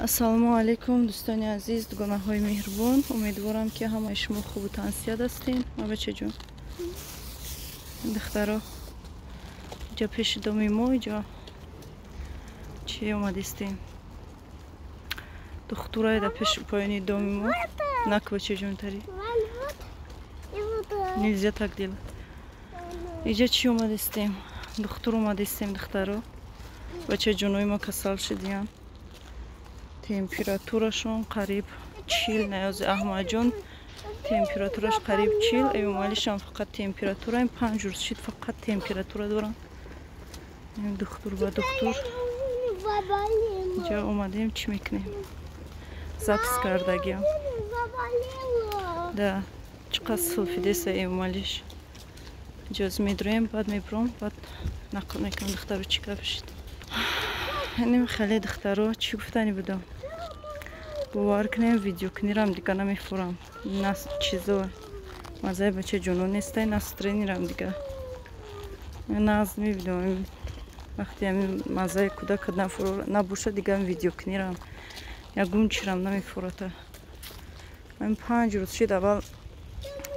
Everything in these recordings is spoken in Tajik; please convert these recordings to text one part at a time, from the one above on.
ассалому алайкум дӯстони азиз, дугонаҳои меҳрубон. Умедворам ки ҳамаи шумо хубу тансият ҳастин. бачаҷон, духтаро иҷа пеши доми мо иҷа чи омадистем? духтурайда пеши поёни доми мо. Нак бачаҷон тари нельзя так делать. иҷа чи омадистем? духтур омадистем. духтаро бачаҷонои мо касал шидиян. температурашон қариб 40. наёзи аҳмадҷон температураш қариб 40. эюмалишам фақат температура 5 рӯз шид, фақат температура дорам. духтур ба духтур ҷа омадем. чӣ мекунем? запис кардагиам. да чиқас сулфидеса эюмалиш ҷоз медроем, баъд мебром, баъд нақл мекунам. духтаро чӣ гапшид? немихале духтаро чӣ гуфтани будам? бовар кунем видеокунирам дига намефурам. на чизо мазаи бачаҷоно нестай, на стренирам дига. наз мебинам вақти ҳамин мазаи кӯдакат набоша дига видеокунирам ягон чирам намефурата. ҳамин 5 рӯз шид аввал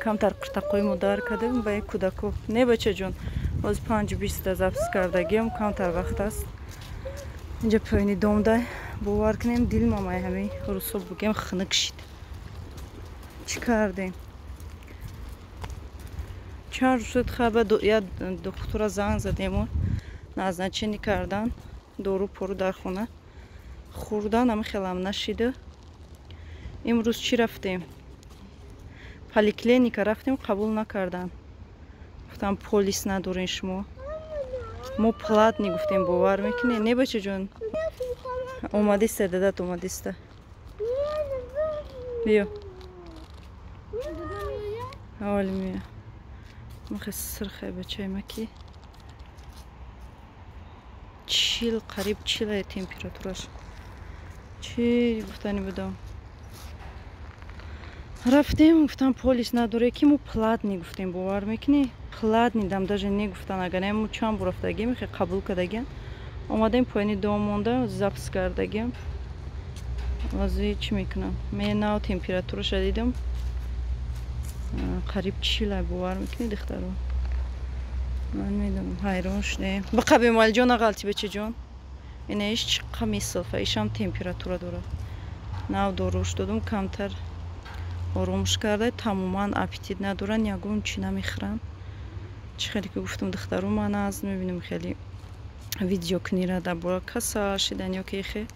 камтар қиртақои модар кардем ба як кӯдако. Не бачаҷон, боз 5-20 запис кардагиам, камтар вақт аст. инҷа поёни домдай бовар кунем дил мамай ҳамин рӯзҳо бугем хунук шид. чӣ кардем? чанд рӯз шуд хаба як духтура занг задему, назначение кардан, дору пору дар хона хӯрдан, ҳамин хелам нашида. имрӯз чӣ рафтем? поликлиника рафтем, қабул накардан. гуфтам полис надорем шумо. мо платни гуфтем, бовар мекунем? Не бачаҷон? омадиста, дадат омадиста. биё ҳавали мия махе сирхай бачаи маки 40, қариб 40 температураш. чӣ гуфтани будам? рафтем, гуфтам полис надоре ки мо платни гуфтем, бовар мекунӣ? платни дам даже негуфтан. агарем мо чанд бор рафтагием мехе қабул кардагиам. омадем поёни дом монда запис кардагиам. ози чӣ мекунам? менав температураша дидам қариб 40. бовар мекунӣ духтаро? ман медонам ҳайрон шудем. бақабем валиҷон нағалти бачаҷон. инаиш чиқа месилфа, ишам температура дорад. нав доруш додам, камтар оромш карда, тамоман аппетит надоран, ягон чӣ намехӯран. чӣ хеле ки гуфтам духтаро, ман аз мебинам хеле видеокунира дар бора касал шидан ё ки хе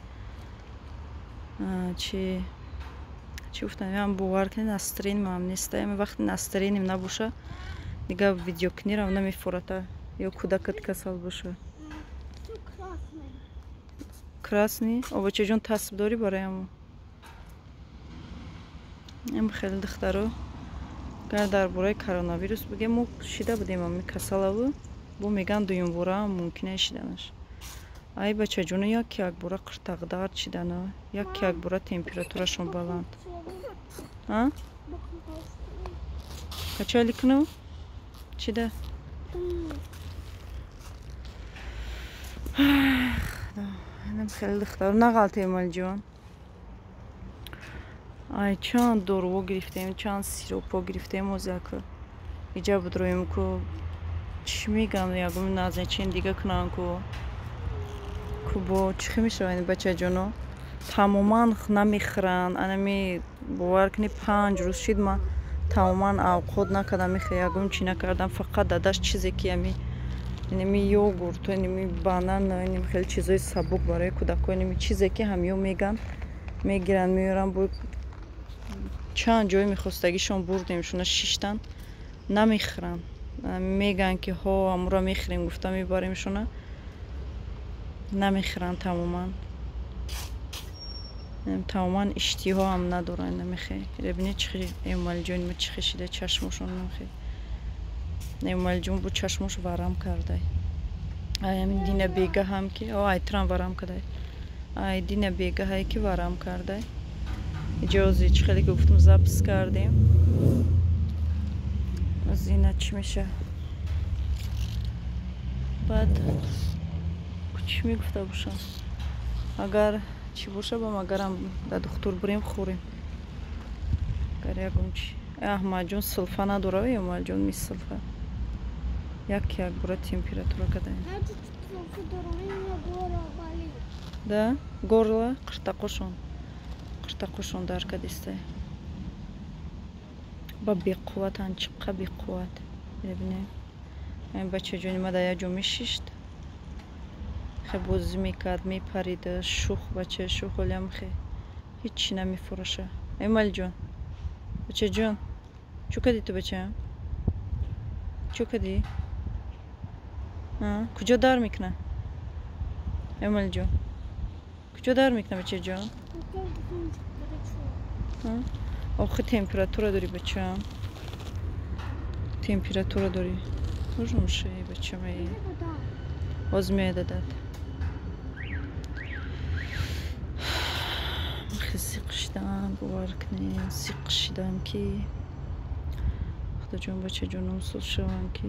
чӣ гуфтам? ям бовар кунед, настреним ам неста. ами вақти настреним набоша дига видеокунирам намефурата, ё кӯдакат касал боша. красный обачаҷон тасб дорӣ бароямо? ам хеле духтаро гар дар бораи коронавирус бигем, мо шида будем ами касалаву бо меган дуюмбора мумкина шиданаш. ай бачаҷоно як бора қиртақдар чидана, як бора температурашон баланд. качали кунам? чида? хеле духтаро нағалтем валиҷон. ай чанд доруво гирифтем, чанд сиропҳо гирифтем. озяка иҷа будроем ку чӣ мегам, ягон назначение дига кунам ку бо чихӣ мешаванд бачаҷоно? тамоман намехӯранд. анами бовар кунӣ 5 рӯз шид ман тамоман авқот накардам, мехе ягон чӣ накардам. фақат дадаш чизе ки инами йогурт, инами банана, инами хеле чизои сабук барои кӯдако, инами чизе ки ҳамё меган мегиранд меёранд. бо чанд ҷои мехостагишон бурдем, шуна шиштан намехӯранд. меган ки ҳо амура мехӯрем, гуфта мебаремшона, намехӯранд тамоман. тамоман иштиҳо ам надоранд. намехе бинӣ чихи эмалиҷон ма чихи шида чашмошон намехе. эмалиҷон бо чашмош варам кардай. ай ҳамин дина бегаҳам ки ай трам варам кардай. ай дина бегаҳае ки варам кардай. иҷози чӣ хеле ки гуфтам запис кардем. зина чӣ меша? баъд чӣ мегуфта бошам? агар چی باشه با مگرم در دکتر بریم خوریم گریگم چی احمد جون سلفه نداره یا احمد جون می سلفه یک برای температура کده да горло قرطاقشون در کدیسته با بیقوت انچقه بیقوت ببینیم این بچه جونی ما در یه میشیشت خیلی بوزی میکرد میپرید شوخ بچه شوخ ولیم خیلی هیچی نمیفروشه ایمال جون بچه جون چو کدی تو بچه چو کدی کجا دار میکنه ایمال جون کجا دار میکنه بچه جون آخه температура داری بچه هم температура داری можем میشه بچه مایی باز میاده داد خیلی سیق شدم باور کنین سیق شدم که خدا جون بچه جونم سل شوم که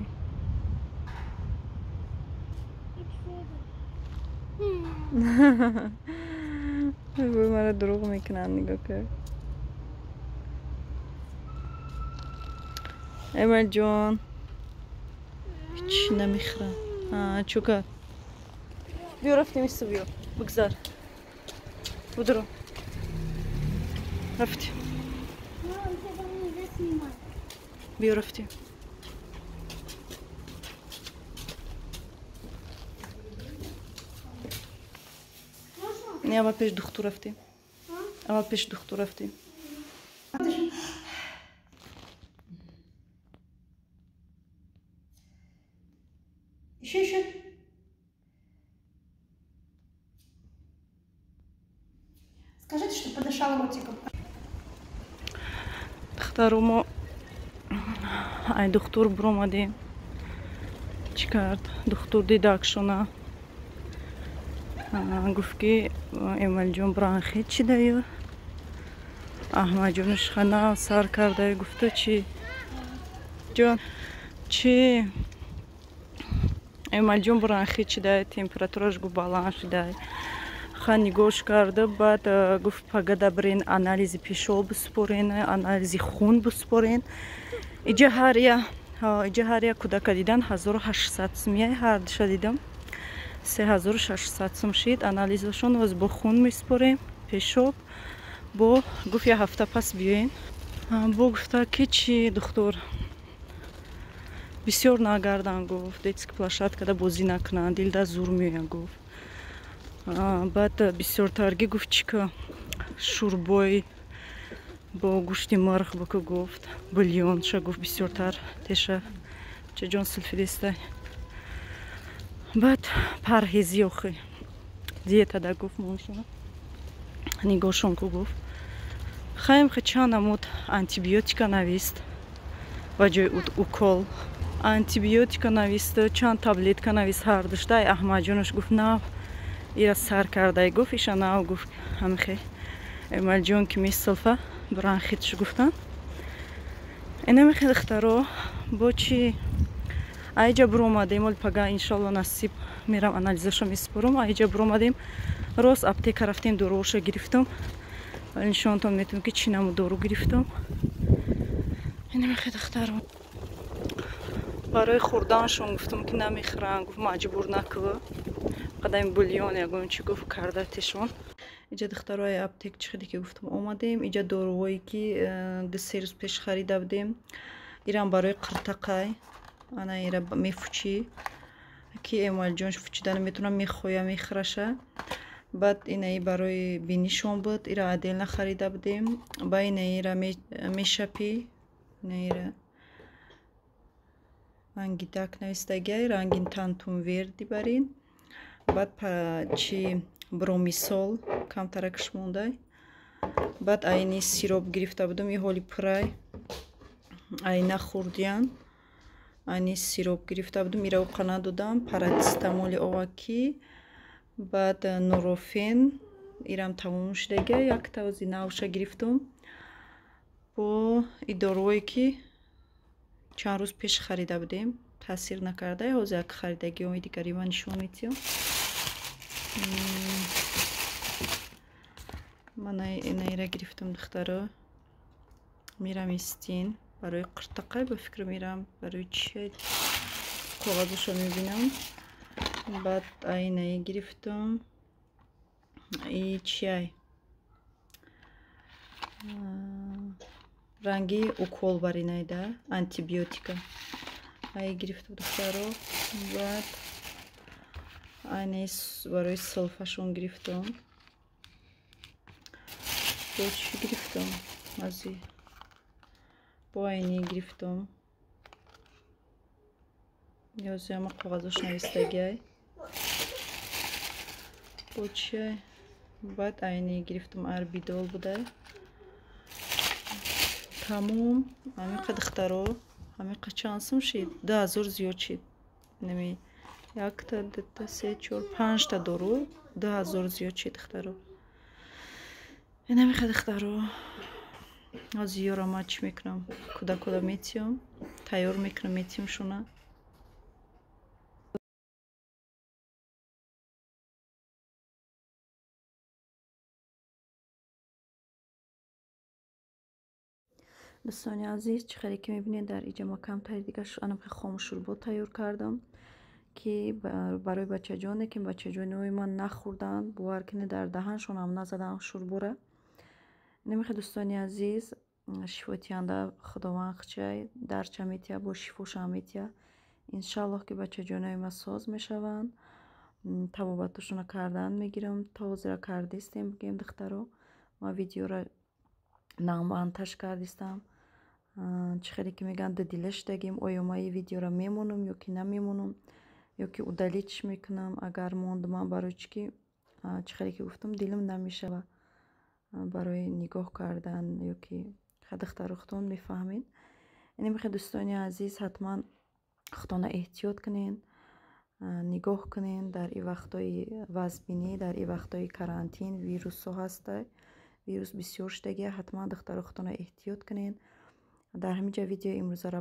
بای مرا دروغ میکنن نگاه کرد ایمال جون هیچی نمیخورم چو کرد بیا رفتیم ایسته بیا بگذار بودرو رفتیم بیا رفتیم نه اول پیش دختر رفتیم اول پیش دختر رفتیم Еще. Скажите, что подышал ротиком. دخترمو ای دختر برآمدیم چی کرد دختر دیدکشونه گفت که ایمال جون برانخیت چی دایی احمد جونش خانه سر کرده گفته چی جون چی ایمال جون برانخیت چی دایی температураш گو بالان شده خانی گوش کرده بعد گفت پگده برین آنالیز پیشاب بسپرین آنالیز خون بسپرین اینجا هر یک کودک دیدن 1800 سمیه هر دشه دیدم 3600 سم شید آنالیزشون از با خون میسپریم پیشاب با گفت یه هفته پس بیاین با گفته که چی دکتر بسیار نگردن گفت دیتسک площадка کده بازی نکنن دیلده زور میوین گفت بعد بسیار ترگی گفت چیکه شوربای با گوشتی مرغ بکو گفت بلیون شه گفت بسیار تر تشه چه جان سلفیدسته بعد پرهیزی اخی دیتا دا گفت موشه نگاشون کو گفت خیلی چند نمود انتیبیوتیکا نویست و جای اوکل انتیبیوتیکا نویست چند تابلیتکا نویست هر داشته احمد جونش گفت نه ایرا سر کرده گفت ایشا نه گفت همه خیلی ایمال جون که میسلفه برانخیتش گفتن اینه میخواد اختارو با چی ایجا برآمدیم ولی پگه انشالله نصیب میرم آنالیزشو میسپرم ایجا برآمدیم راست اپتیک رفتیم داروشو گرفتم ولی نشونتون میتونم که چی نمو دارو گرفتم اینه میخواد اختارو برای خوردنشون گفتم که نمیخورن گفت مجبور نکوه قدم بلیون یگون چی گفت کرده تشون اینجا دخترای اپتیک چخیدی که گفتم اومدیم اینجا داروهایی که 3 روز پیش خریده بودیم ایران برای قرطاقای انا ایرا میفوچی که ایمال جونش فوچیدن میتونم میخویا میخرشه بعد اینه برای بینیشون بود ایرا عدل نخریده بودیم با اینه ایرا میشپی ایرا رنگی دک نویستگی رنگین تانتون وردی برین بعد چی برومیسول کم ترکش مونده بعد اینی سیروب گرفته بودم یه حالی پرای اینا خوردیان اینی سیروب گرفته بودم میره و قناه دادم پاراتستامول اوکی بعد نوروفین ایرم تموم شده یک تازی نوشه گرفتم با این دارویی که چند روز پیش خریده بودیم تاثیر نکرده حاز یک خریدگی امیدی گریبا نشون میتیم ман инаира гирифтам духтаро. Мирам истин барои қуртақай ба фикр мирам барои чи коғазошо мебинам. Баъд айнаи гирифтам. И чиай ранги укол бар инайда антибиотика ай гирифтам духтаро. Баъд айнаи барои сулфашон гирифтам. бо чӣ гирифтам ази бо айни гирифтам. ёзи ҳама коғазош навистагиай бо чиай. баъд айни гирифтам арбидол будай. тамом ҳамиқа духтаро ҳамиқа чансум шид 2000 зиёд шид. нами 1 та 2 та 3 4 5 та дору 2000 зиёд шид духтаро. инамиқа духтаро аз ёрама чӣ мекунам куда метиём тайёр мекунам метиёмшона. дӯстони азиз чӣ хеле ки мебинед дар иҷа ма камтари дига анамқа хомушурбо тайёр кардам ки барои бачаҷоне ки бачаҷонои ман нахӯрданд бовар кунед дар даҳаншон ҳам назаданд шурборо. намиха дӯстони азиз шифотиҳанда худованд хичай дарча метия бо шифоша метия иншаллоҳ ки бачаҷонои ма соз мешаванд. табобатошона кардан мегирам то ҳозира кардистем бигем духтаро ма видеоро нағманташ кардистам. чӣ хеле ки мегӯянд дидилаш дагим оё ма и видеоро мемонам ё ки намемонам ё ки удалитш мекунам агар мондман барои чӣ ки чӣ хеле ки гуфтам дилам намешава барои нигоҳ кардан ё ки духтаро худтон мефаҳмед. инамиха дӯстони азиз ҳатман худтона эҳтиёт кунен нигоҳ кунен дар ин вақтҳои вазбинӣ дар ин вақтҳои карантин вирусҳо ҳастай вирус бисёр шудагия ҳатман духтаро худтона эҳтиёт кунен. дар ҳаминҷа видеои имрӯзаро